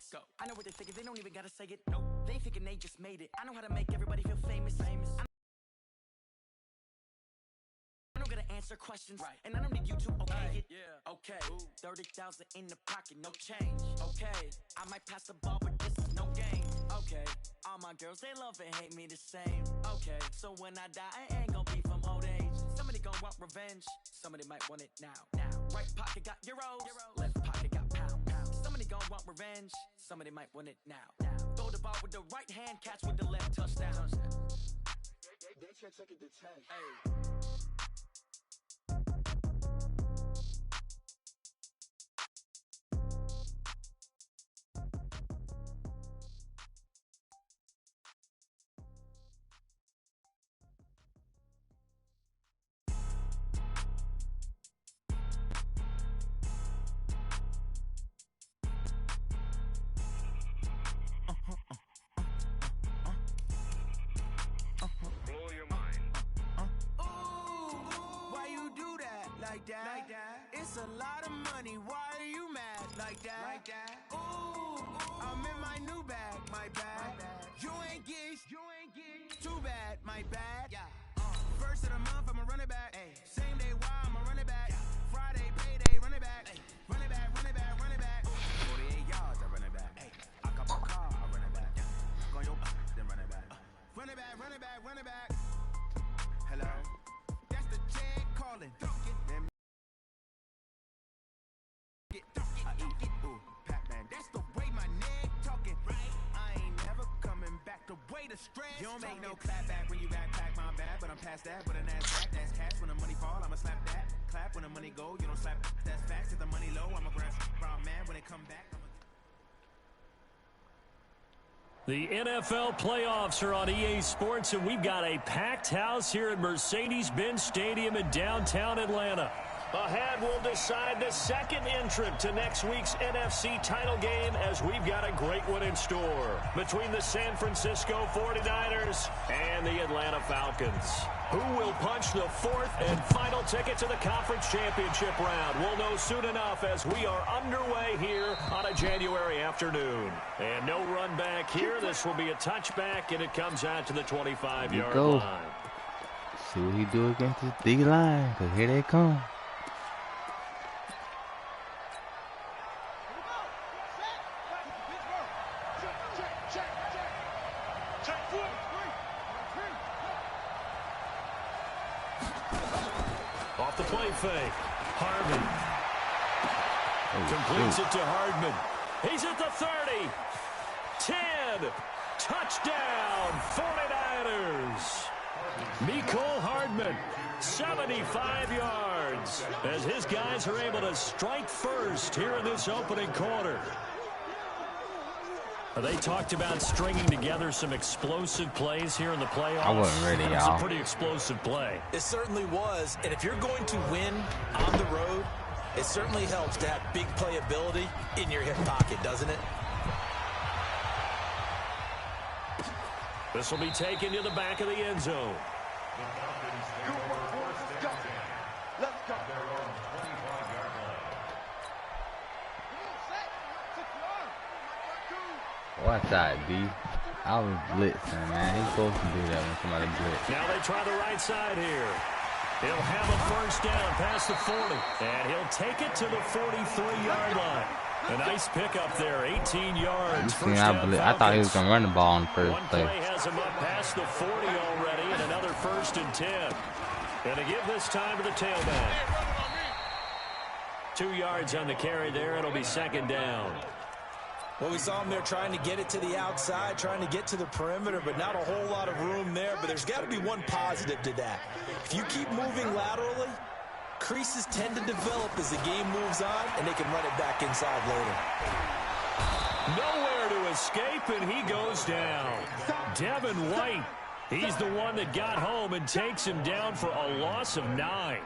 Let's go. I know what they're thinking, they don't even gotta say it. No, they thinking they just made it. I know how to make everybody feel famous. I know gotta answer questions, right. And I don't need you to okay it. Yeah. Okay. 30,000 in the pocket, no change. Okay. I might pass the ball, but this is no game. Okay. All my girls, they love and hate me the same. Okay. So when I die, I ain't gonna be from old age. Somebody gonna want revenge. Somebody might want it now. Right pocket got euros. Left pocket got pounds. Somebody gonna want revenge. Somebody might want it now. Throw the ball with the right hand, catch with the left, touchdown. They can't take it to 10. Hey. Like that. It's a lot of money. Why are you mad like that? Ooh, I'm in my new bag. My bad. You ain't geeks. Too bad. My bad. Yeah. First of the month, I'ma run it back. Ay. Same day, why I'ma run it back. Yeah. Friday, payday, run it back. Ay. Run it back. 48 yards, I run it back. Ay. I cop a car, I run it back. Go on your then run it back. Run it back. Hello. That's the check calling. You don't make no clap back when you backpack, my bad, but I'm past that. But an ass back, that's cash. When the money fall, I'ma slap that. Clap when the money go, you don't slap. That's facts. If the money low, I'ma grab brown man when it come back. The NFL playoffs are on EA Sports, and we've got a packed house here at Mercedes-Benz Stadium in downtown Atlanta. Ahead, we'll decide the second entrant to next week's NFC title game, as we've got a great one in store between the San Francisco 49ers and the Atlanta Falcons. Who will punch the fourth and final ticket to the conference championship round? We'll know soon enough as we are underway here on a January afternoon. And no run back here. This will be a touchback, and it comes out to the 25-yard line. See what he do against this D-line, because here they come. Off the play fake. Harvin. Completes it to Hardman. He's at the 30. 10. Touchdown, 49ers. Mecole Hardman, 75 yards, as his guys are able to strike first here in this opening quarter. They talked about stringing together some explosive plays here in the playoffs. I wasn't ready, y'all. It was a pretty explosive play. It certainly was. And if you're going to win on the road, it certainly helps to have big playability in your hip pocket, doesn't it? This will be taken to the back of the end zone. Watch out, D. I was blitzing, man. He's supposed to do that when somebody blitz. Now they try the right side here. He'll have a first down past the 40. And he'll take it to the 43-yard line. A nice pickup there, 18 yards. I thought he was going to run the ball on the first play. One play has him up past the 40 already, and another 1st and 10. And to give this time to the tailback. 2 yards on the carry there. It'll be second down. Well, we saw him there trying to get it to the outside, trying to get to the perimeter, but not a whole lot of room there. But there's got to be one positive to that. If you keep moving laterally, creases tend to develop as the game moves on, and they can run it back inside later. Nowhere to escape, and he goes down. Devin White, he's the one that got home and takes him down for a loss of 9.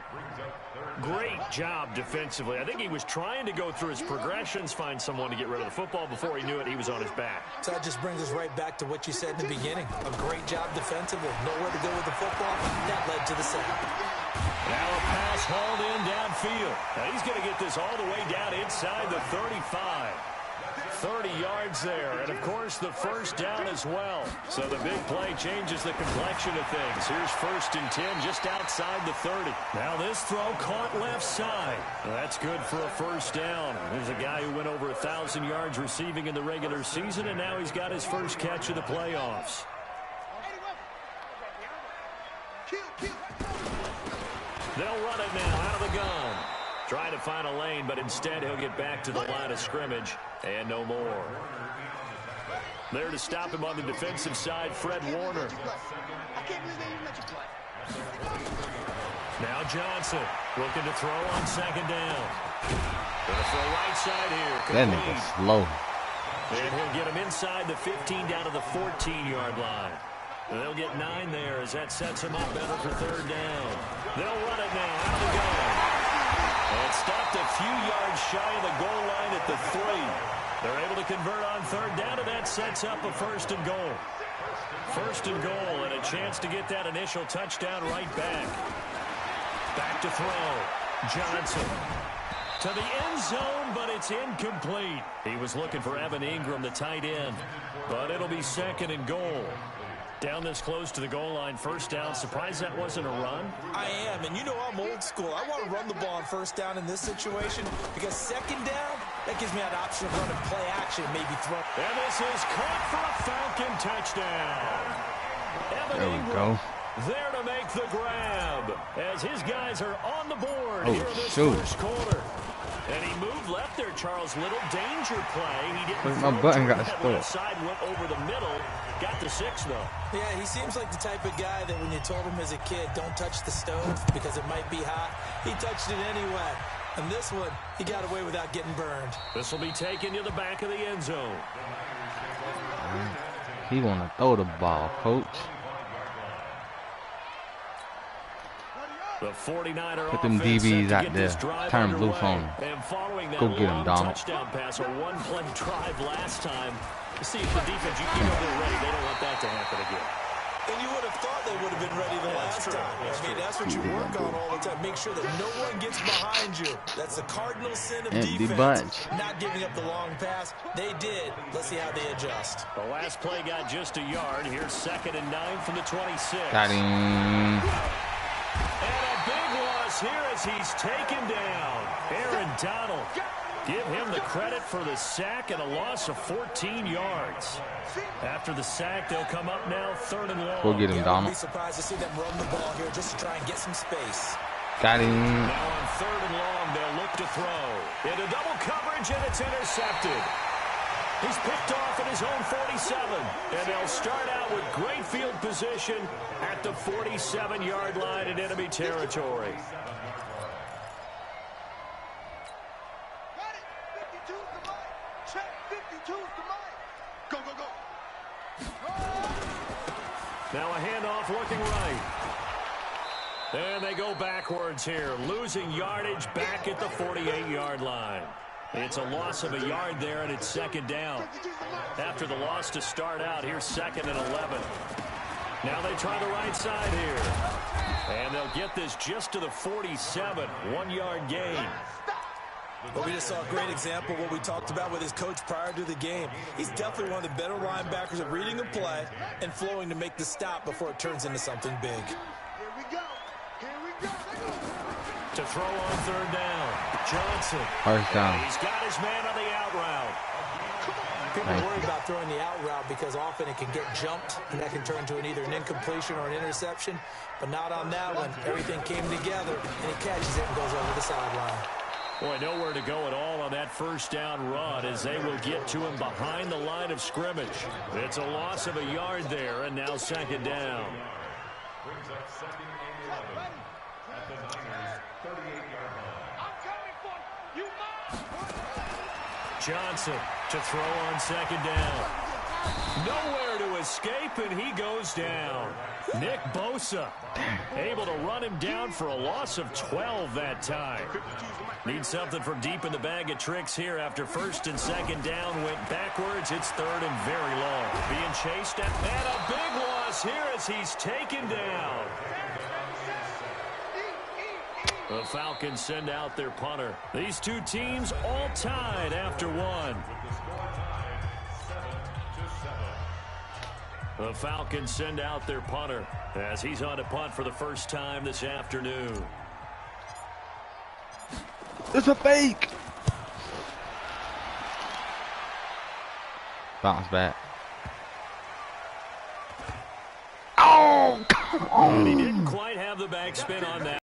Great job defensively. I think he was trying to go through his progressions, find someone to get rid of the football. Before he knew it, he was on his back. So that just brings us right back to what you said in the beginning. A great job defensively. Nowhere to go with the football. That led to the sack. Now a pass hauled in downfield. Now he's going to get this all the way down inside the 35. 30 yards there, and of course the first down as well. So the big play changes the complexion of things. Here's 1st and 10 just outside the 30. Now this throw caught left side. That's good for a first down. There's a guy who went over 1,000 yards receiving in the regular season, and now he's got his first catch of the playoffs. They'll run it now out of the gun. Trying to find a lane, but instead he'll get back to the line of scrimmage and no more. There to stop him on the defensive side, Fred Warner. Now Johnson looking to throw on 2nd down. Gonna throw right side here. That nigga's slow. And he'll get him inside the 15 down to the 14-yard line. They'll get 9 there as that sets him up better for 3rd down. They'll run it now out of the gun. And stopped a few yards shy of the goal line at the 3. They're able to convert on 3rd down, and that sets up a 1st and goal. 1st and goal, and a chance to get that initial touchdown right back. Back to throw. Johnson to the end zone, but it's incomplete. He was looking for Evan Ingram, the tight end, but it'll be 2nd and goal. Down this close to the goal line, 1st down. Surprised that wasn't a run? I am, and you know I'm old school. I want to run the ball on 1st down in this situation because 2nd down, that gives me an option of running play action, maybe throw. And this is caught for a Falcon touchdown. Evan There we Ingram go. there to make the grab as his guys are on the board Oh, here in this shoot. 1st quarter. And he moved left there, Charles. Little danger play. He didn't My throw button to got that stuck. left side, went over the middle. Got the 6, though. Yeah, he seems like the type of guy that when you told him as a kid, don't touch the stove because it might be hot, he touched it anyway. And this one, he got away without getting burned. This will be taken to the back of the end zone. He want to throw the ball, coach. The 49er Put them offense set DBs to out get there. this drive Turn 'em underway. loose on 'em. And following that Go get 'em, long Donald. touchdown pass, a one-play drive last time. You see, the defense, you know they're ready. They don't want that to happen again. And you would have thought they would have been ready the last time. I mean, that's what you work on all the time. Make sure that no one gets behind you. That's the cardinal sin of Empty defense. bunch. Not giving up the long pass. They did. Let's see how they adjust. The last play got just a yard. Here's 2nd and 9 from the 26. Got him. And a big loss here as he's taken down. Aaron Donald. Give him the credit for the sack and a loss of 14 yards. After the sack, they'll come up now 3rd and long. Go get him, I'd be Donald. surprised to see them run the ball here just to try and get some space. Got him. Now on 3rd and long, they'll look to throw. Into double coverage, and it's intercepted. He's picked off at his own 47. And they'll start out with great field position at the 47-yard line in enemy territory. Now a handoff looking right. And they go backwards here, losing yardage back at the 48-yard line. It's a loss of a yard there, and it's 2nd down. After the loss to start out, here's 2nd and 11. Now they try the right side here. And they'll get this just to the 47, 1-yard gain. But we just saw a great example of what we talked about with his coach prior to the game. He's definitely one of the better linebackers at reading a play and flowing to make the stop before it turns into something big. Here we go. Here we go. To throw on 3rd down, Johnson. 1st down. He's got his man on the out route. People worry about throwing the out route because often it can get jumped, and that can turn to either an incompletion or an interception. But not on that one. Everything came together, and he catches it and goes over the sideline. Boy, nowhere to go at all on that 1st down run as they will get to him behind the line of scrimmage. It's a loss of a yard there, and now 2nd down. Johnson to throw on 2nd down. Nowhere to escape, and he goes down. Nick Bosa able to run him down for a loss of 12 that time. Need something from deep in the bag of tricks here after 1st and 2nd down. Went backwards. It's 3rd and very long. Being chased and a big loss here as he's taken down. The Falcons send out their punter. These two teams all tied after one. The Falcons send out their punter as he's on to punt for the first time this afternoon. It's a fake. Bounce back. Oh, come on. And he didn't quite have the backspin on that.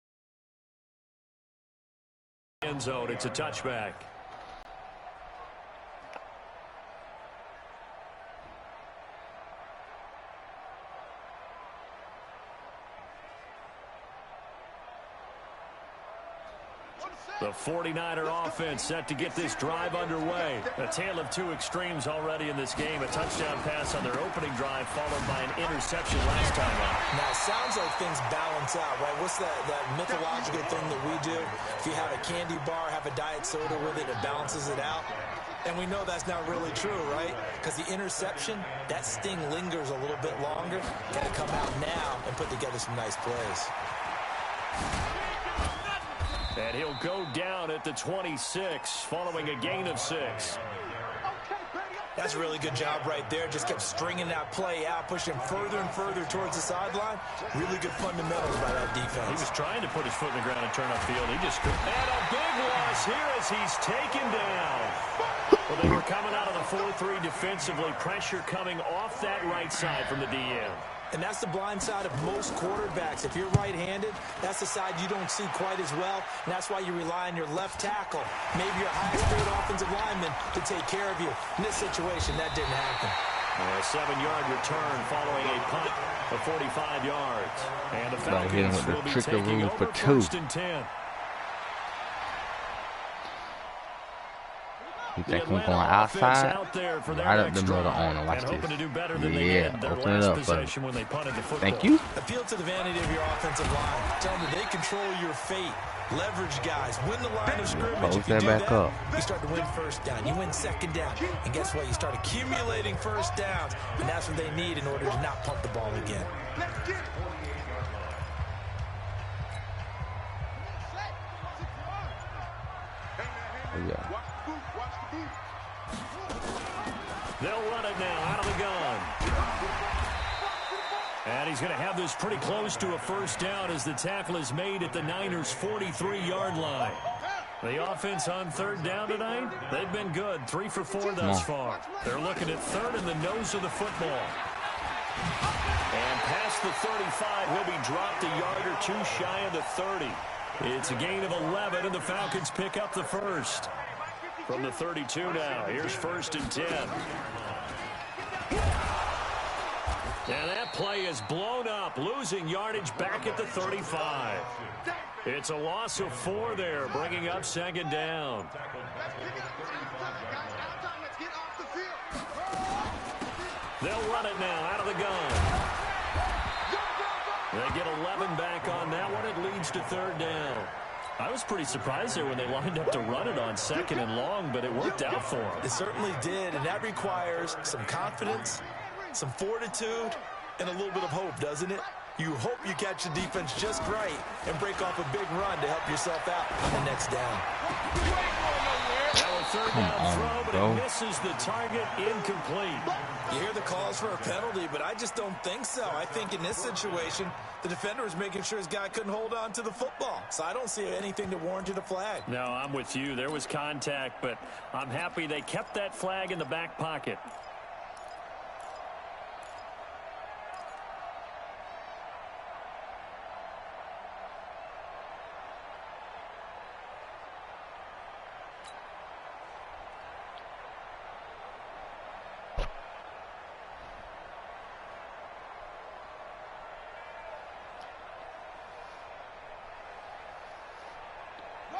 End zone. It's a touchback. The 49er offense set to get this drive underway. A tale of two extremes already in this game. A touchdown pass on their opening drive followed by an interception last time out. Now, it sounds like things balance out, right? What's that mythological thing that we do? If you have a candy bar, have a diet soda with it, it balances it out. And we know that's not really true, right? Because the interception, that sting lingers a little bit longer. Got to come out now and put together some nice plays. And he'll go down at the 26 following a gain of 6. That's a really good job right there. Just kept stringing that play out, pushing further and further towards the sideline. Really good fundamentals by that defense. He was trying to put his foot in the ground and turn upfield. He just couldn't. And a big loss here as he's taken down. Well, they were coming out of the 4-3 defensively. Pressure coming off that right side from the DM. And that's the blind side of most quarterbacks. If you're right-handed, that's the side you don't see quite as well. And that's why you rely on your left tackle, maybe your highest-paid offensive lineman, to take care of you. In this situation, that didn't happen. A 7-yard return following a punt of 45 yards. And the Falcons will be taking over first and 10. You think we're going outside? Right up the middle on it. Watch this. Yeah, open it up, buddy. Thank you. Appeal to the vanity of your offensive line. Tell them that they control your fate. Leverage guys. Win the line of scrimmage. Post that back up. You start to win first down. You win second down. And guess what? You start accumulating first downs. And that's what they need in order to not pump the ball again. Yeah. They'll run it now out of the gun. And he's going to have this pretty close to a first down as the tackle is made at the Niners' 43-yard line. The offense on third down tonight, they've been good. 3 for 4 thus far. They're looking at third in the nose of the football. And past the 35 will be dropped a yard or two shy of the 30. It's a gain of 11, and the Falcons pick up the first. From the 32 now, here's first and 10. And that play is blown up, losing yardage back at the 35. It's a loss of 4 there, bringing up second down. They'll run it now out of the gun. They get 11 back on that one. It leads to third down. I was pretty surprised there when they lined up to run it on second and long, but it worked out for them. It certainly did, and that requires some confidence, some fortitude, and a little bit of hope, doesn't it? You hope you catch the defense just right and break off a big run to help yourself out on the next down. Now a third down throw, but it misses the target, incomplete. You hear the calls for a penalty, but I just don't think so. I think in this situation, the defender was making sure his guy couldn't hold on to the football. So I don't see anything that warranted a flag. No, I'm with you. There was contact, but I'm happy they kept that flag in the back pocket.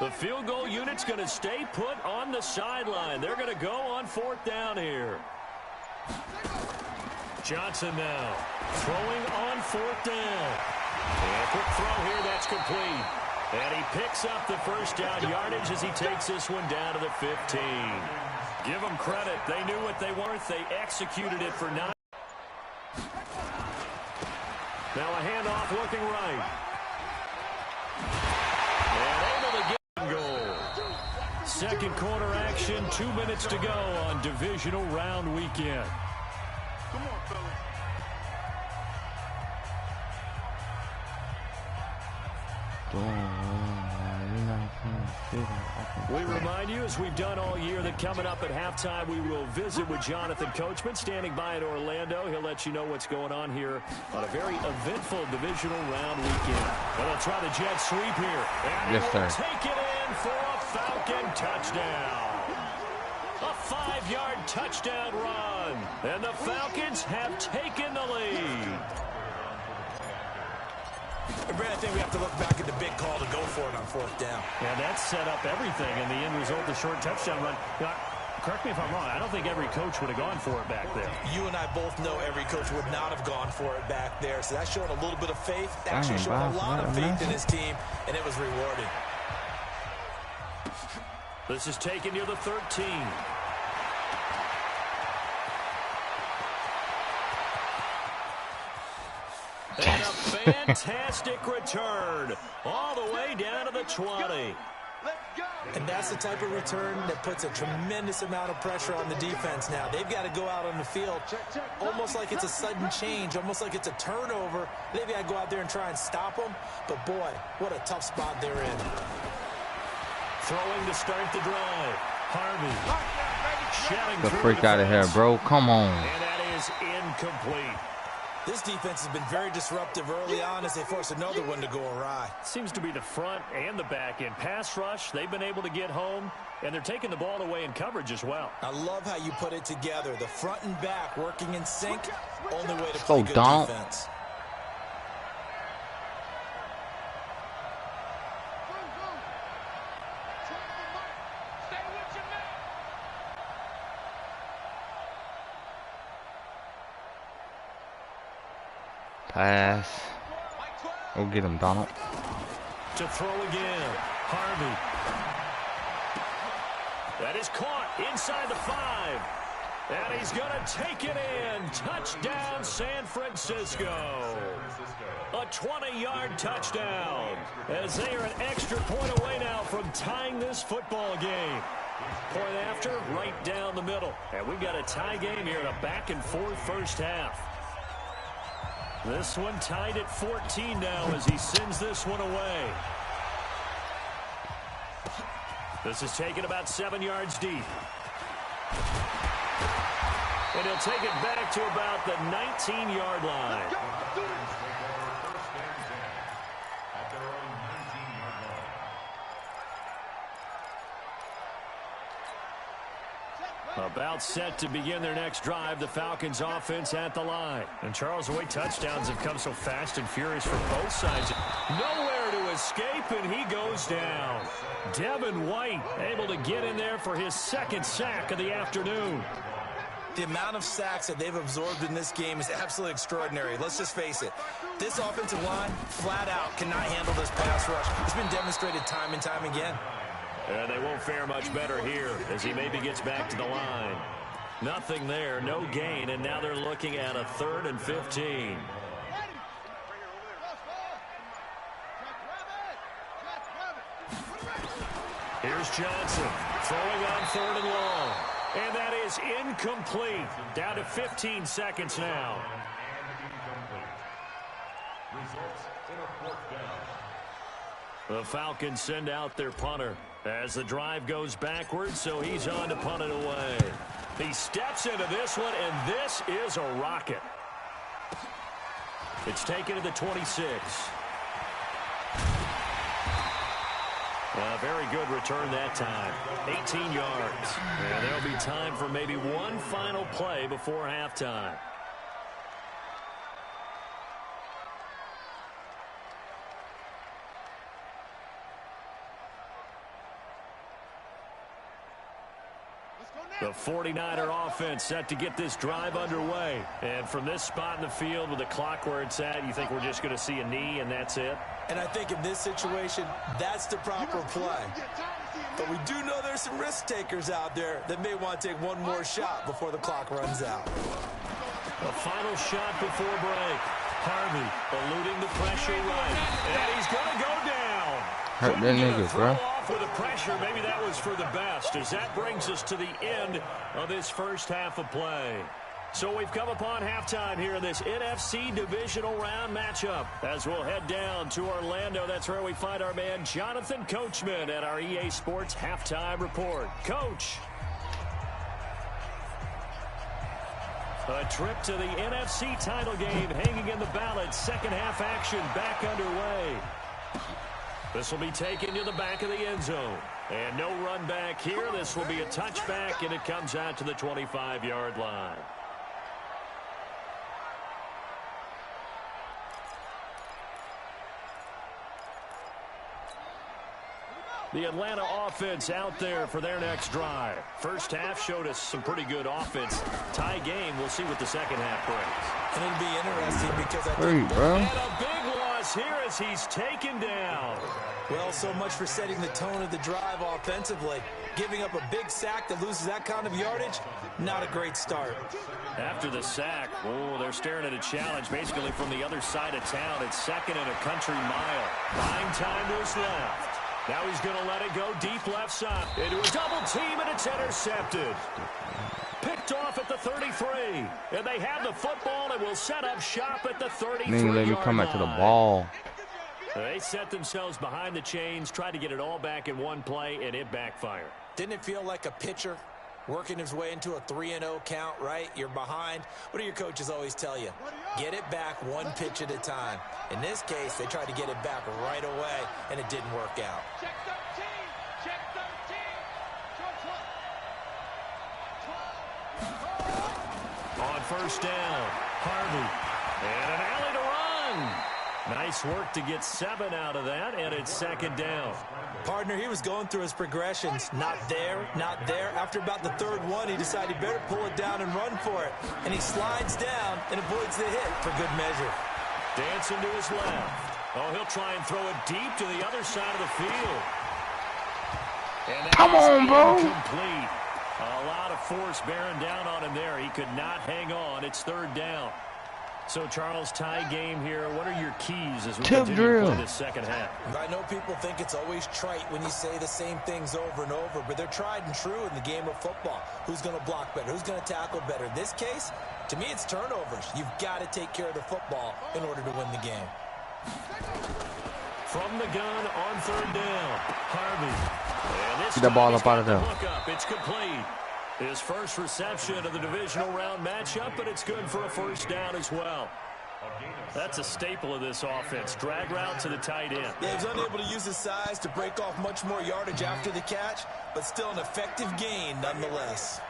The field goal unit's going to stay put on the sideline. They're going to go on fourth down here. Johnson now throwing on fourth down. And a quick throw here, that's complete. And he picks up the first down yardage as he takes this one down to the 15. Give them credit. They knew what they wanted. They executed it for 9. Now a handoff looking right. And second quarter action. 2 minutes to go on divisional round weekend. Come on, fellas. We remind you, as we've done all year, that coming up at halftime, we will visit with Jonathan Coachman, standing by in Orlando. He'll let you know what's going on here on a very eventful divisional round weekend. Well, they'll try the jet sweep here. And yes, sir. Take it in for a Falcon touchdown. A 5-yard touchdown run. And the Falcons have taken the lead. Brad, I think we have to look back at the big call to go for it on 4th down. Yeah, that set up everything, and the end result, the short touchdown run. Correct me if I'm wrong, I don't think every coach would have gone for it back there. You and I both know every coach would not have gone for it back there, so that's showing a little bit of faith. Actually showing a lot of faith in his team, and it was rewarded. This is taken near the 13. And a fantastic return all the way down to the 20. And that's the type of return that puts a tremendous amount of pressure on the defense now. They've got to go out on the field almost like it's a sudden change, almost like it's a turnover. They've got to go out there and try and stop them. But, boy, what a tough spot they're in. Throwing to start the drive. Harvey. The freak out of here, bro. Come on. And that is incomplete. This defense has been very disruptive early on as they force another one to go awry. Seems to be the front and the back end. Pass rush, they've been able to get home, and they're taking the ball away in coverage as well. I love how you put it together. The front and back working in sync. Only way to play good defense. Pass. We'll get him, Donald. To throw again. Harvey. That is caught inside the 5. And he's going to take it in. Touchdown, San Francisco. A 20-yard touchdown. As they are an extra point away now from tying this football game. Point after, right down the middle. And we've got a tie game here in a back-and-forth first half. This one tied at 14 now as he sends this one away. This is taken about 7 yards deep. And he'll take it back to about the 19-yard line. About set to begin their next drive. The Falcons offense at the line. And Charles, the way touchdowns have come so fast and furious from both sides. Nowhere to escape, and he goes down. Devin White able to get in there for his second sack of the afternoon. The amount of sacks that they've absorbed in this game is absolutely extraordinary. Let's just face it. This offensive line, flat out, cannot handle this pass rush. It's been demonstrated time and time again. And they won't fare much better here as he maybe gets back to the line. Nothing there, no gain, and now they're looking at a 3rd and 15. Here's Johnson throwing on 3rd and long. And that is incomplete. Down to 15 seconds now. The Falcons send out their punter as the drive goes backwards, so he's on to punt it away. He steps into this one, and this is a rocket. It's taken to the 26. A very good return that time. 18 yards. And there'll be time for maybe one final play before halftime. The 49er offense set to get this drive underway. And from this spot in the field with the clock where it's at, you think we're just going to see a knee and that's it? And I think in this situation, that's the proper play. But we do know there's some risk takers out there that may want to take one more shot before the clock runs out. A final shot before break. Harvey eluding the pressure right. And he's going to go down. Hurt that nigga, bro. with the pressure. Maybe that was for the best, as that brings us to the end of this first half of play. So we've come upon halftime here in this NFC divisional round matchup. As we'll head down to Orlando, that's where we find our man Jonathan Coachman at our EA Sports Halftime Report. Coach. A trip to the NFC title game hanging in the balance. Second half action back underway. This will be taken to the back of the end zone. And no run back here. This will be a touchback, and it comes out to the 25-yard line. The Atlanta offense out there for their next drive. First half showed us some pretty good offense. Tie game. We'll see what the second half brings. And it'll be interesting because I think... And a big loss here as he's taken down. Well, so much for setting the tone of the drive offensively. Giving up a big sack that loses that kind of yardage, not a great start. After the sack, oh, they're staring at a challenge basically from the other side of town. It's second and a country mile. 9 time to his left. Now he's going to let it go deep left side. Into a double team, and it's intercepted. Picked off at the 33. And they have the football and will set up shop at the 33-yard line. Let me come back to the ball. They set themselves behind the chains, tried to get it all back in one play, and it backfired. Didn't it feel like a pitcher working his way into a 3-0 count, right? You're behind. What do your coaches always tell you? Get it back one pitch at a time. In this case, they tried to get it back right away, and it didn't work out. Check 13. Check 13. On first down, Harvey. And an alley to run. Nice work to get 7 out of that, and it's second down. Partner, he was going through his progressions. Not there, not there. After about the third one, he decided he better pull it down and run for it. And he slides down and avoids the hit for good measure. Dancing to his left. Oh, he'll try and throw it deep to the other side of the field. And come on, bro. Complete. A lot of force bearing down on him there. He could not hang on. It's third down. So, Charles, tie game here. What are your keys as we continue to play this second half? I know people think it's always trite when you say the same things over and over, but they're tried and true in the game of football. Who's going to block better? Who's going to tackle better? In this case, to me, it's turnovers. You've got to take care of the football in order to win the game. From the gun on third down, Harvey. And this get the ball up out of there. It's complete. His first reception of the divisional round matchup, but it's good for a first down as well. That's a staple of this offense. Drag route to the tight end. Yeah, he was unable to use his size to break off much more yardage after the catch, but still an effective gain nonetheless.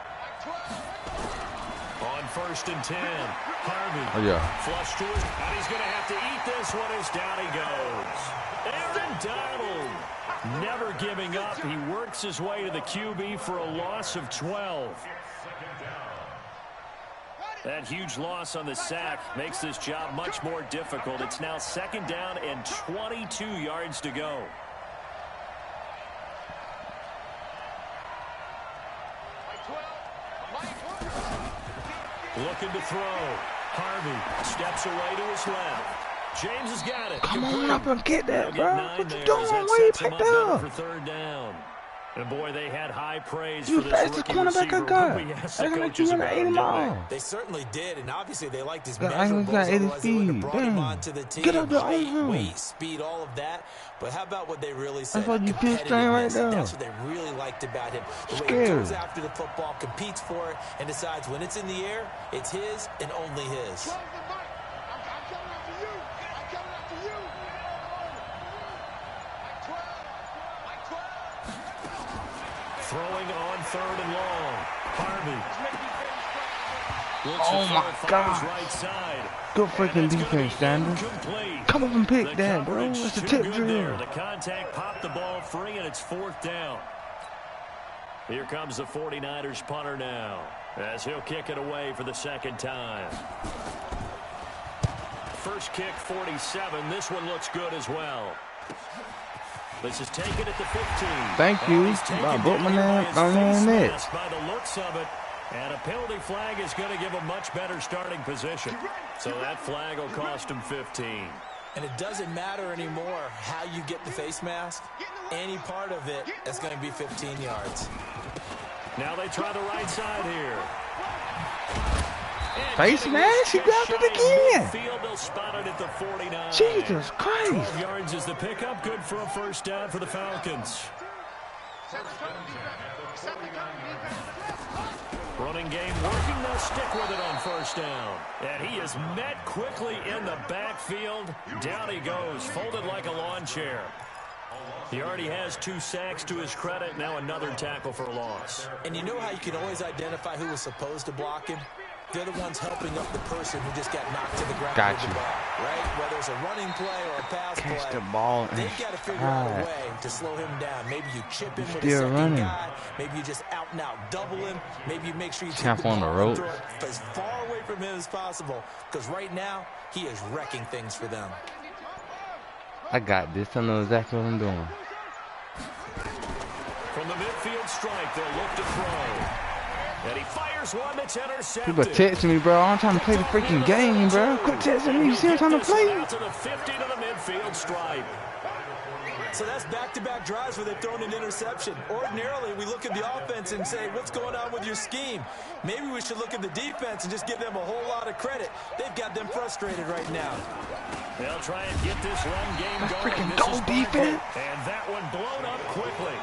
On first and 10, Harvey. Oh, yeah. Flush to his, and he's going to have to eat this one as down he goes. Aaron Donald. Never giving up. He works his way to the QB for a loss of 12. That huge loss on the sack makes this job much more difficult. It's now second down and 22 yards to go. Looking to throw. Harvey steps away to his left. James has got it. Come on up and get that, bro. What you doing? Where you picked up? For third down. And boy, they had high praise you for this rookie receiver. They certainly did, and obviously they liked his measurables. Otherwise they would have brought him onto the team. Get up there, weight, speed, all of that. But how about what they really said? That's what you feel staying right there. That's what they really liked about him. The way he goes after the football, competes for it, and decides when it's in the air, it's his and only his. Throwing on third and long. Harvey. Oh my God. Right side. Good freaking defense, Sanders. Come up and pick that, bro. It's a tip drill. The contact popped the ball free, and it's fourth down. Here comes the 49ers punter now, as he'll kick it away for the second time. First kick, 47. This one looks good as well. This is taken at the 15. Thank you. I broke my name. By the looks of it, and a penalty flag is going to give a much better starting position. So that flag will cost him 15. And it doesn't matter anymore how you get the face mask. Any part of it is going to be 15 yards. Now they try the right side here. Face mask? He grabbed it again. Field, they'll spot it at the 49. Jesus Christ. 12 yards is the pickup. Good for a first down for the Falcons. Running game working. They'll stick with it on first down. And he is met quickly in the backfield. Down he goes, folded like a lawn chair. He already has 2 sacks to his credit. Now another tackle for a loss. And you know how you can always identify who was supposed to block him? They're the ones helping up the person who just got knocked to the ground with the ball, right? Whether it's a running play or a pass play, the ball they've got to figure out a way to slow him down. Maybe you chip him with a second guy. Maybe you just out and out double him. Maybe you make sure you take the ball and throw it as far away from him as possible. Because right now, he is wrecking things for them. I got this. I know exactly what I'm doing. From the midfield strike, they'll look to throw. And he fires one that's intercepted. People texting me, bro. I'm trying to play the freaking game, bro. Quit texting me. You see what I'm trying to play? Out to the 50 to the midfield stripe. So that's back-to-back drives where they've thrown an interception. Ordinarily, we look at the offense and say, what's going on with your scheme? Maybe we should look at the defense and just give them a whole lot of credit. They've got them frustrated right now. They'll try and get this run game going. Freaking dog defense. And that one blown up quickly,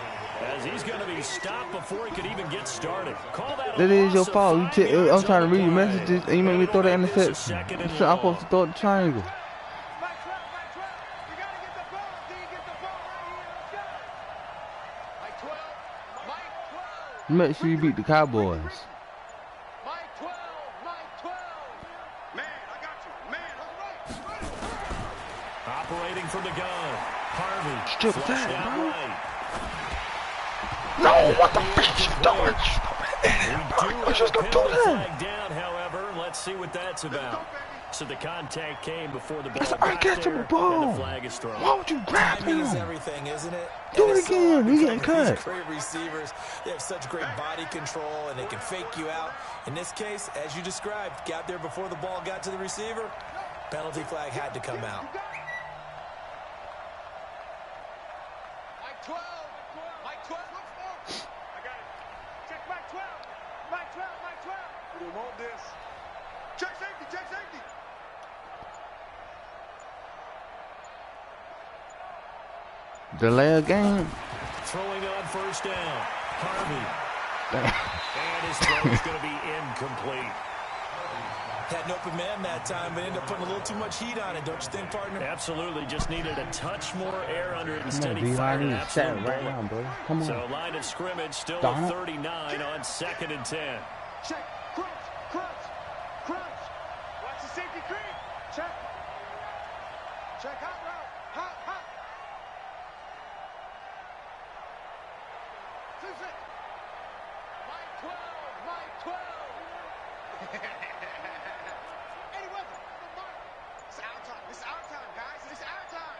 as he's going to be stopped before he could even get started. Call that is your fault. I'm trying to read your messages, and you make me throw the interception. I'm supposed to throw the triangle. Make sure you beat the Cowboys. Operating from the gun. Harvey. Strip that, bro. No, what the fuck you doing? I just don't do that. Down, however, let's see what that's about. So the contact came before the ball. That's an uncatchable ball. And the flag is thrown. Why would you grab him? Timing is everything, isn't it? Do it again. He's getting cut. These great receivers, they have such great body control, and they can fake you out. In this case, as you described, got there before the ball got to the receiver. Penalty flag had to come out. Mike 12. I got it. Check Mike 12. Mike 12. We want this. Check safety. Delay a game. Throwing on first down. Harvey. And his throw is going to be incomplete. Had an open man that time, but ended up putting a little too much heat on it, don't you think, partner? Absolutely. Just needed a touch more air under it. Instead, he fired an absolute right now, bro. Come on. So line of scrimmage still at 39 on 2nd and 10. Check. Crunch. Watch the safety creep. Check. Hot route. Hot. Mike 12. Eddie Weather. It's our time. It's our time, guys. It's our time.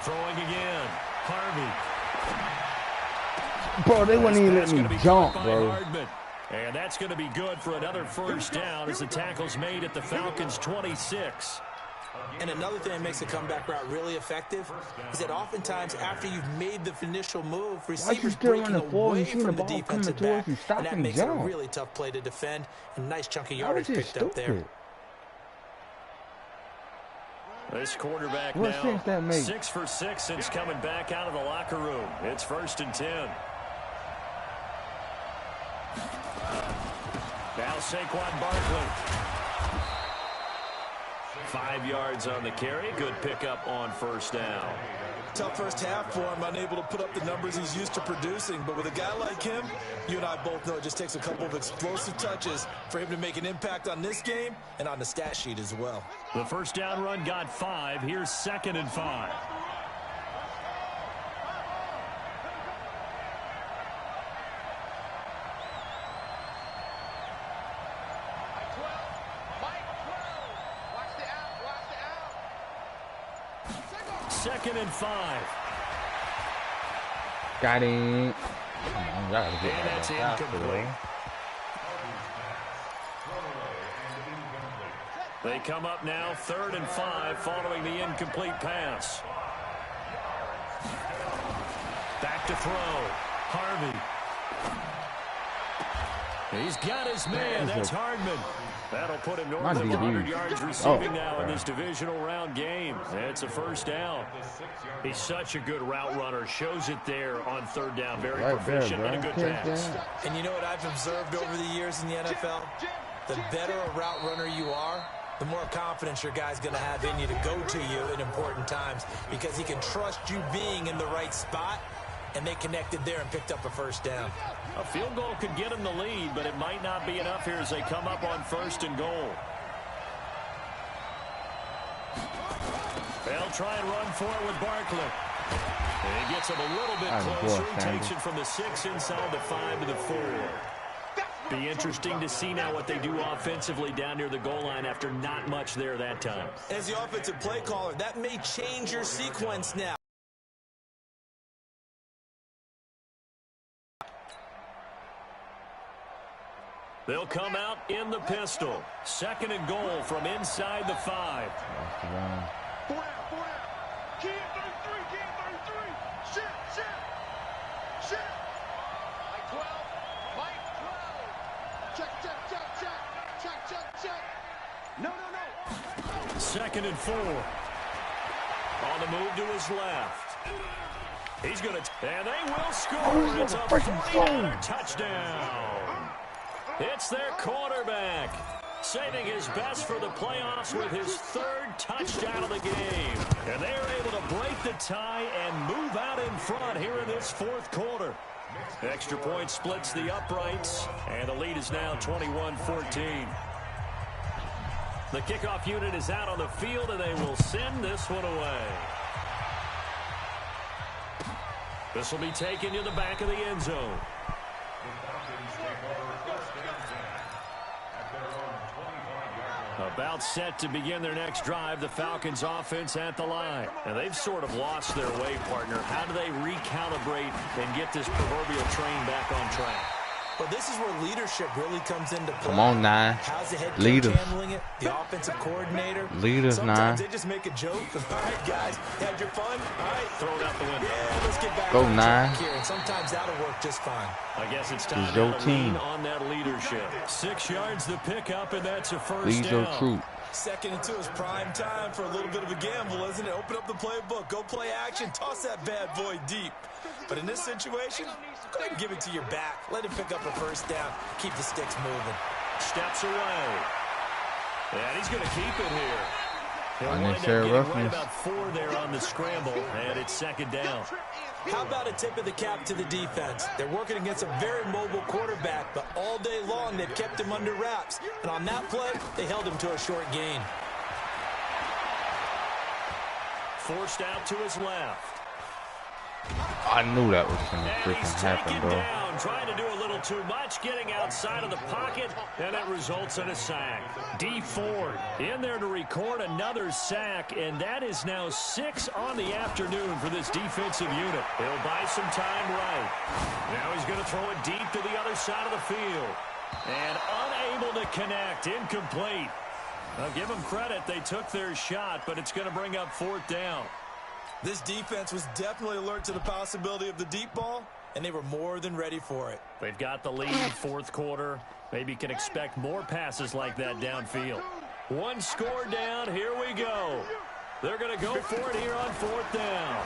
Throwing again. Harvey. Bro, they wouldn't even let me jump, bro. And that's going to be good for another first down as the tackle's made at the Falcons' 26. And another thing that makes the comeback route really effective is that oftentimes after you've made the initial move, receivers breaking away from the defensive back, and that makes it a really tough play to defend. A nice chunk of yardage picked up there. This quarterback now 6 for 6 since coming back out of the locker room. It's 1st and 10. Now Saquon Barkley. 5 yards on the carry. Good pickup on first down. Tough first half for him, unable to put up the numbers he's used to producing. But with a guy like him, you and I both know it just takes a couple of explosive touches for him to make an impact on this game and on the stat sheet as well. The first down run got 5. Here's 2nd and 5. Second and 5. Got him. And that's incomplete. They come up now 3rd and 5 following the incomplete pass. Back to throw. Harvey. He's got his man. That's Hardman. That'll put him north of 100 yards receiving now in this divisional round game. It's a first down. He's such a good route runner. Shows it there on 3rd down. Very proficient and a good pass. And you know what I've observed over the years in the NFL? The better a route runner you are, the more confidence your guy's going to have in you to go to you in important times because he can trust you being in the right spot, and they connected there and picked up a first down. A field goal could get him the lead, but it might not be enough here as they come up on 1st and goal. They'll try and run for it with Barkley. And he gets him a little bit closer. He takes it from the 6 inside the 5 to the 4. Be interesting to see now what they do offensively down near the goal line after not much there that time. As the offensive play caller, that may change your sequence now. They'll come out in the pistol. 2nd and goal from inside the 5. 4 down. Key 33. Shit. Mike 12. Check. No. 2nd and 4. On the move to his left. He's going to, and they will score. It's a 40-yarder touchdown. It's their quarterback, saving his best for the playoffs with his 3rd touchdown of the game. And they are able to break the tie and move out in front here in this 4th quarter. Extra point splits the uprights, and the lead is now 21-14. The kickoff unit is out on the field, and they will send this one away. This will be taken to the back of the end zone. About set to begin their next drive, the Falcons offense at the line. And they've sort of lost their way, partner. How do they recalibrate and get this proverbial train back on track? Well, this is where leadership really comes into play. Come on, 9. How's the head coach Leaders. handling it? The offensive coordinator? Leaders, 9. Sometimes they just make a joke. All right, guys, you had your fun? All right. Throw it out the window. Yeah, let's get back Go, on 9. track here. And sometimes that'll work just fine. I guess it's time your to team. lean on that leadership. 6 yards the pickup, and that's a first Lead down. your troop. 2nd and 2 is prime time for a little bit of a gamble, isn't it? Open up the playbook, go play action, toss that bad boy deep. But in this situation, go ahead and give it to your back. Let him pick up a first down. Keep the sticks moving. Steps away. And he's going to keep it here. He'll wind up Unnecessary getting right roughness. about 4 there on the scramble, and it's 2nd down. How about a tip of the cap to the defense? They're working against a very mobile quarterback, but all day long they've kept him under wraps. And on that play, they held him to a short gain. Forced out to his left. I knew that was going to And freaking he's happen, taken bro. down, trying to do a little too much, getting outside of the pocket, and it results in a sack. D. Ford in there to record another sack, and that is now 6 on the afternoon for this defensive unit. He'll buy some time right. Now he's going to throw it deep to the other side of the field. And unable to connect, incomplete. I'll give them credit. They took their shot, but it's going to bring up 4th down. This defense was definitely alert to the possibility of the deep ball, and they were more than ready for it. They've got the lead, 4th quarter. Maybe can expect more passes like that downfield. 1 score down. Here we go. They're going to go for it here on 4th down.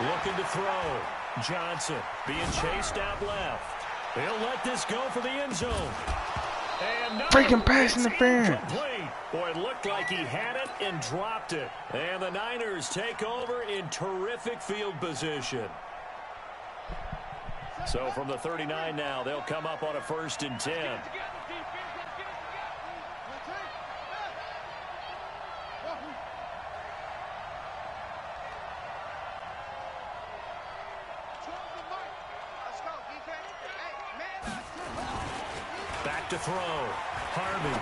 Looking to throw. Johnson being chased out left. He'll let this go for the end zone. And no, Freaking pass interference. Incomplete. Boy, it looked like he had it and dropped it. And the Niners take over in terrific field position. So from the 39 now, they'll come up on a 1st and 10. Back to throw. Harvey.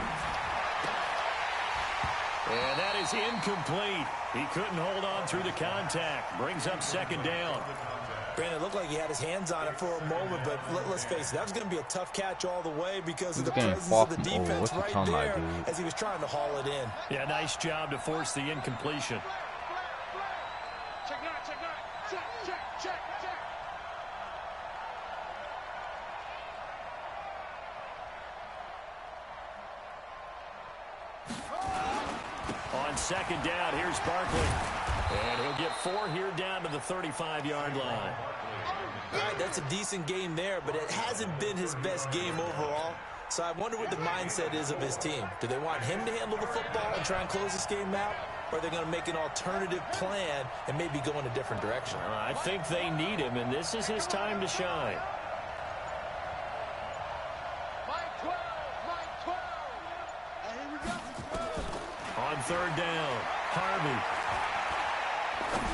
And that is incomplete. He couldn't hold on through the contact. Brings up 2nd down. Brandon, it looked like he had his hands on it for a moment, but let's face it, that was going to be a tough catch all the way because of the presence of the defense right there as he was trying to haul it in. Yeah, nice job to force the incompletion. Check. On second down, here's Barkley. And he'll get 4 here down to the 35-yard line. All right, that's a decent game there, but it hasn't been his best game overall. So I wonder what the mindset is of his team. Do they want him to handle the football and try and close this game out? Or are they going to make an alternative plan and maybe go in a different direction? I think they need him, and this is his time to shine. On third down, Harvey.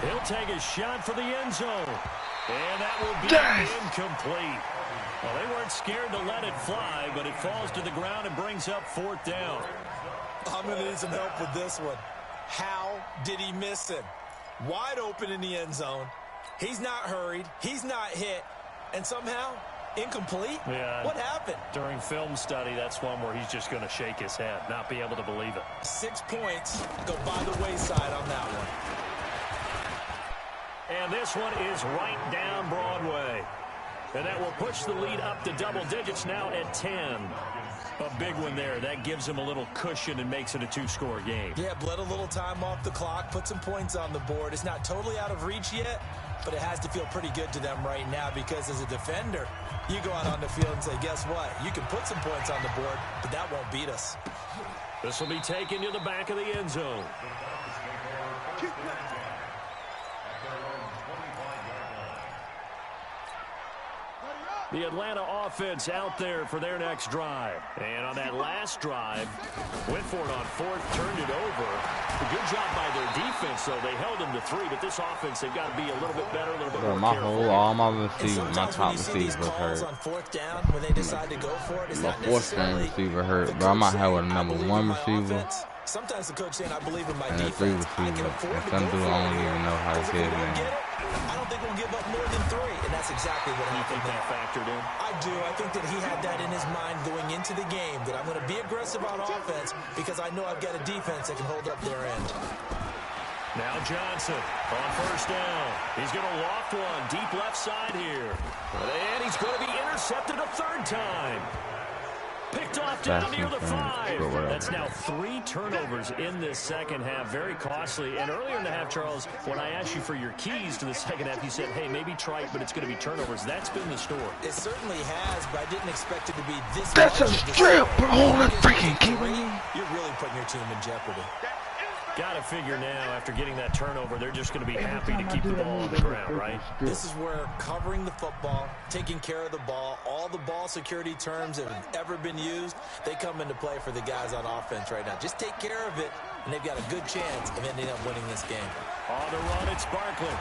He'll take a shot for the end zone. And that will be incomplete. Well, they weren't scared to let it fly, but it falls to the ground and brings up 4th down. I'm going to need some help with this one. How did he miss him? Wide open in the end zone. He's not hurried. He's not hit. And somehow, incomplete? Yeah. What happened? During film study, that's one where he's just going to shake his head, not be able to believe it. 6 points go by the wayside on that one. And this one is right down Broadway. And that will push the lead up to double digits now at 10. A big one there. That gives him a little cushion and makes it a 2-score game. Yeah, bled a little time off the clock, put some points on the board. It's not totally out of reach yet, but it has to feel pretty good to them right now because as a defender, you go out on the field and say, guess what? You can put some points on the board, but that won't beat us. This will be taken to the back of the end zone. The Atlanta offense out there for their next drive. And on that last drive, went for it on 4th, turned it over. A good job by their defense, though. They held them to 3, but this offense, they've got to be a little bit better, a little bit more careful. All my receivers, my top receivers hurt. On 4th down, when they decide to go for it, it's My not 4th string receiver hurt, but I might have a number 1 receiver. Sometimes the coach saying, I believe in my and defense. a 3 receiver. And some dude I don't even know how to say his name. I don't think we'll give up more than 3, and that's exactly what You think that factored in? I do. I think that he had that in his mind going into the game, that I'm going to be aggressive on offense because I know I've got a defense that can hold up their end. Now Johnson on 1st down. He's going to loft one deep left side here. And he's going to be intercepted a 3rd time. Picked off down near the 5. That's now 3 turnovers in this second half. Very costly. And earlier in the half, Charles, when I asked you for your keys to the second half, you said, hey, maybe trite, but it's going to be turnovers. That's been the story. It certainly has, but I didn't expect it to be this. That's a strip. Holy freaking kidding me. You're really putting your team in jeopardy. Got to figure now, after getting that turnover, they're just going to be happy to keep the ball on the ground, right? This is where covering the football, taking care of the ball, all the ball security terms that have ever been used, they come into play for the guys on offense right now. Just take care of it, and they've got a good chance of ending up winning this game. On the run, it's Barkley.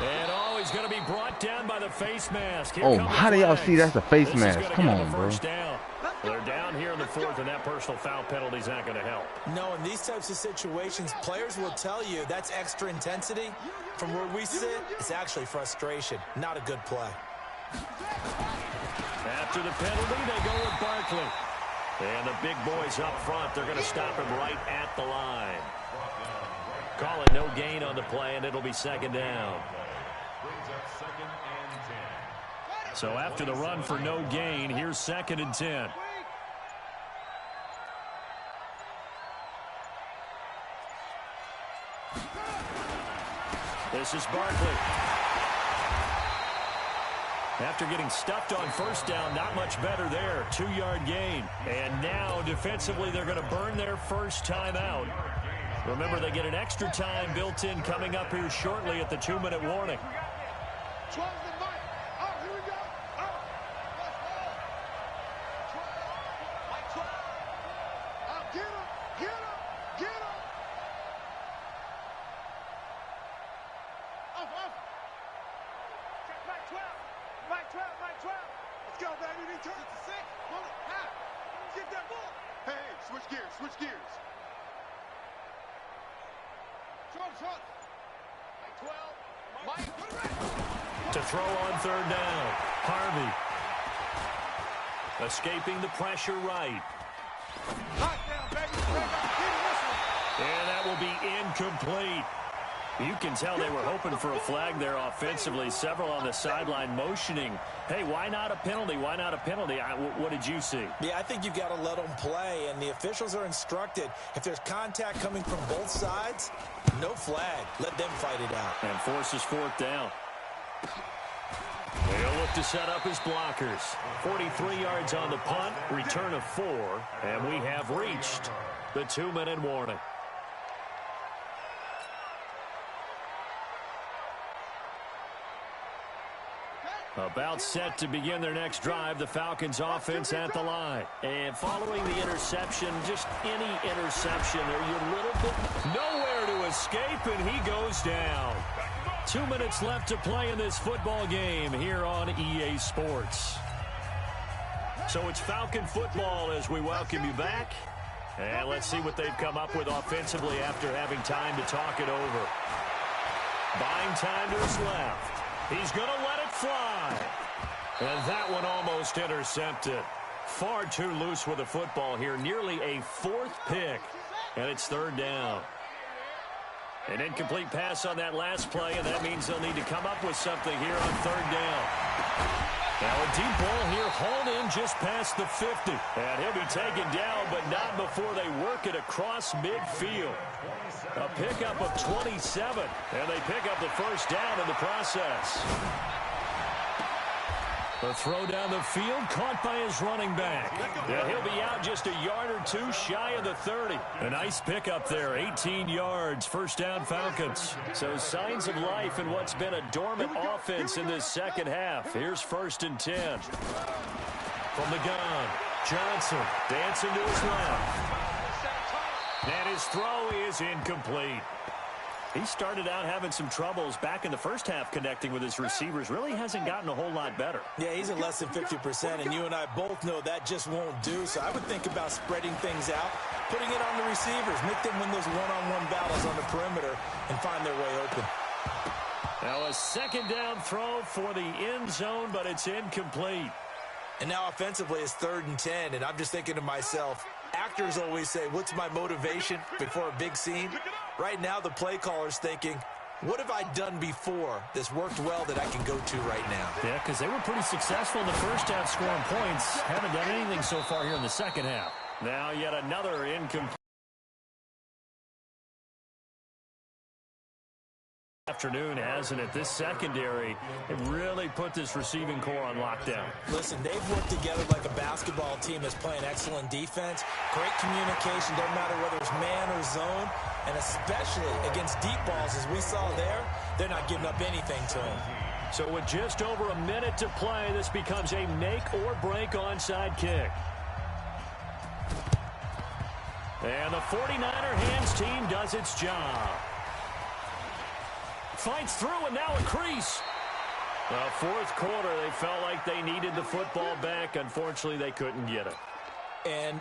And he's going to be brought down by the face mask. Here how do y'all see that's a face mask? Come on, bro. Down. They're down here in the 4th, and that personal foul penalty is not going to help. No, in these types of situations, players will tell you that's extra intensity. From where we sit, it's actually frustration, not a good play. After the penalty, they go with Barkley. And the big boys up front, they're going to stop him right at the line. Call it no gain on the play, and it'll be 2nd down. So after the run for no gain, here's 2nd and 10. This is Barkley. After getting stuffed on 1st down, not much better there. 2-yard gain. And now, defensively, they're going to burn their first time out. Remember, they get an extra time built in coming up here shortly at the 2-minute warning. To throw on third down, Harvey. Escaping the pressure right. And that will be incomplete. You can tell they were hoping for a flag there offensively. Several on the sideline motioning, hey, why not a penalty? Why not a penalty? What did you see? Yeah, I think you've got to let them play, and the officials are instructed, if there's contact coming from both sides, no flag. Let them fight it out. And forces fourth down. They'll look to set up his blockers. 43 yards on the punt, return of 4, and we have reached the 2-minute warning. About set to begin their next drive, the Falcons offense at the line. And following the interception, just any interception, you're a little bit nowhere to escape, and he goes down. 2 minutes left to play in this football game here on EA Sports. So it's Falcon football as we welcome you back. And let's see what they've come up with offensively after having time to talk it over. Buying time to his left. He's going to let it fly. And that one almost intercepted. Far too loose with the football here. Nearly a 4th pick. And it's third down. An incomplete pass on that last play, and that means they'll need to come up with something here on third down. Now a deep ball here hauled in just past the 50. And he'll be taken down, but not before they work it across midfield. A pickup of 27, and they pick up the first down in the process. The throw down the field, caught by his running back. Yeah, he'll be out just a yard or two shy of the 30. A nice pickup there, 18 yards, first down Falcons. So signs of life in what's been a dormant offense in this second half. Here's 1st and 10. From the gun, Johnson dancing to his left. And his throw is incomplete. He started out having some troubles back in the first half connecting with his receivers. Really hasn't gotten a whole lot better. Yeah, he's at less than 50%, and you and I both know that just won't do. So I would think about spreading things out, putting it on the receivers, make them win those one-on-one battles on the perimeter and find their way open. Now a second down throw for the end zone, but it's incomplete. And now offensively it's 3rd and 10, and I'm just thinking to myself, actors always say, what's my motivation before a big scene? Right now the play caller's thinking, what have I done before that's worked well that I can go to right now? Yeah, because they were pretty successful in the first half scoring points. Haven't done anything so far here in the second half. Now yet another incomplete. Afternoon, hasn't it? This secondary, it really put this receiving core on lockdown. Listen, they've worked together like a basketball team that's playing excellent defense. Great communication, doesn't matter whether it's man or zone. And especially against deep balls, as we saw there, they're not giving up anything to them. So with just over a minute to play, this becomes a make-or-break onside kick. And the 49er hands team does its job. Fights through, and now a crease. Fourth quarter, they felt like they needed the football back. Unfortunately, they couldn't get it. And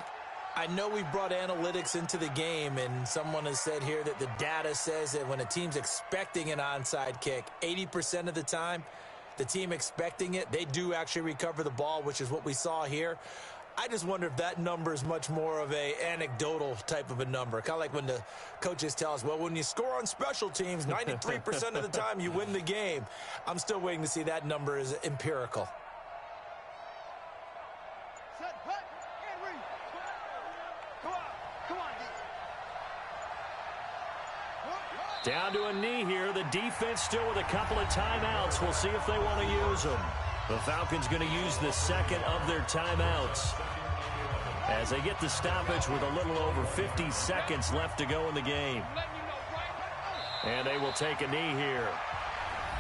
I know we brought analytics into the game, and someone has said here that the data says that when a team's expecting an onside kick, 80% of the time, the team expecting it, they do actually recover the ball, which is what we saw here. I just wonder if that number is much more of a anecdotal type of a number. Kind of like when the coaches tell us, well, when you score on special teams, 93% of the time you win the game. I'm still waiting to see that number is empirical. Down to a knee here. The defense still with a couple of timeouts. We'll see if they want to use them. The Falcons going to use the second of their timeouts as they get the stoppage with a little over 50 seconds left to go in the game. And they will take a knee here.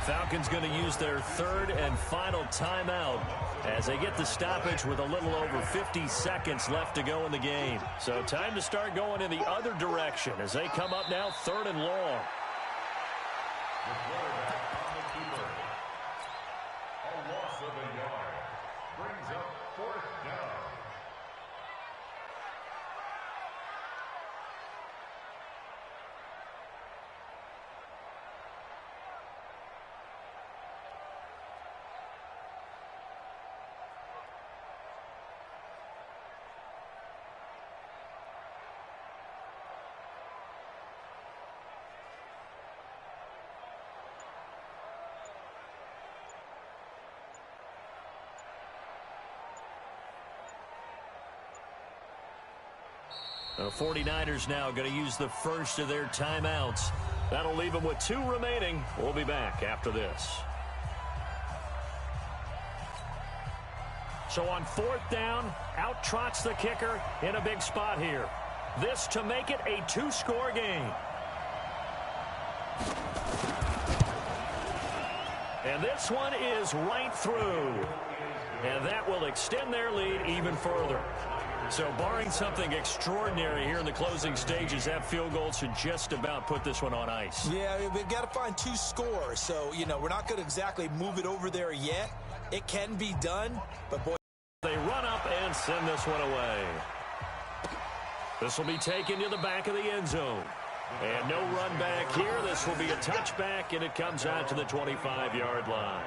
Falcons going to use their third and final timeout as they get the stoppage with a little over 50 seconds left to go in the game. So time to start going in the other direction as they come up now 3rd and long. The 49ers now going to use the first of their timeouts. That'll leave them with 2 remaining. We'll be back after this. So on 4th down, out trots the kicker in a big spot here. This to make it a 2-score game. And this one is right through. And that will extend their lead even further. So barring something extraordinary here in the closing stages, that field goal should just about put this one on ice. Yeah, we've got to find 2 scores. So, you know, we're not going to exactly move it over there yet. It can be done, but boy. They run up and send this one away. This will be taken to the back of the end zone. And no run back here. This will be a touchback, and it comes out to the 25-yard line.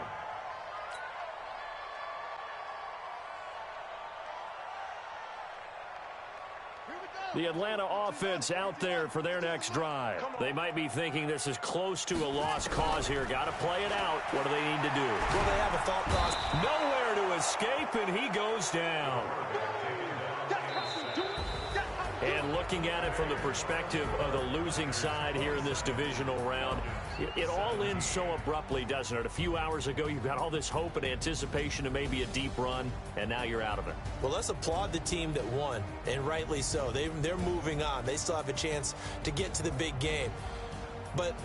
The Atlanta offense out there for their next drive. They might be thinking this is close to a lost cause here. Got to play it out. What do they need to do? Well, they have a thought process. Nowhere to escape, and he goes down. And looking at it from the perspective of the losing side here in this divisional round, it all ends so abruptly, doesn't it? A few hours ago, you've got all this hope and anticipation of maybe a deep run, and now you're out of it. Well, let's applaud the team that won, and rightly so. They're moving on. They still have a chance to get to the big game. But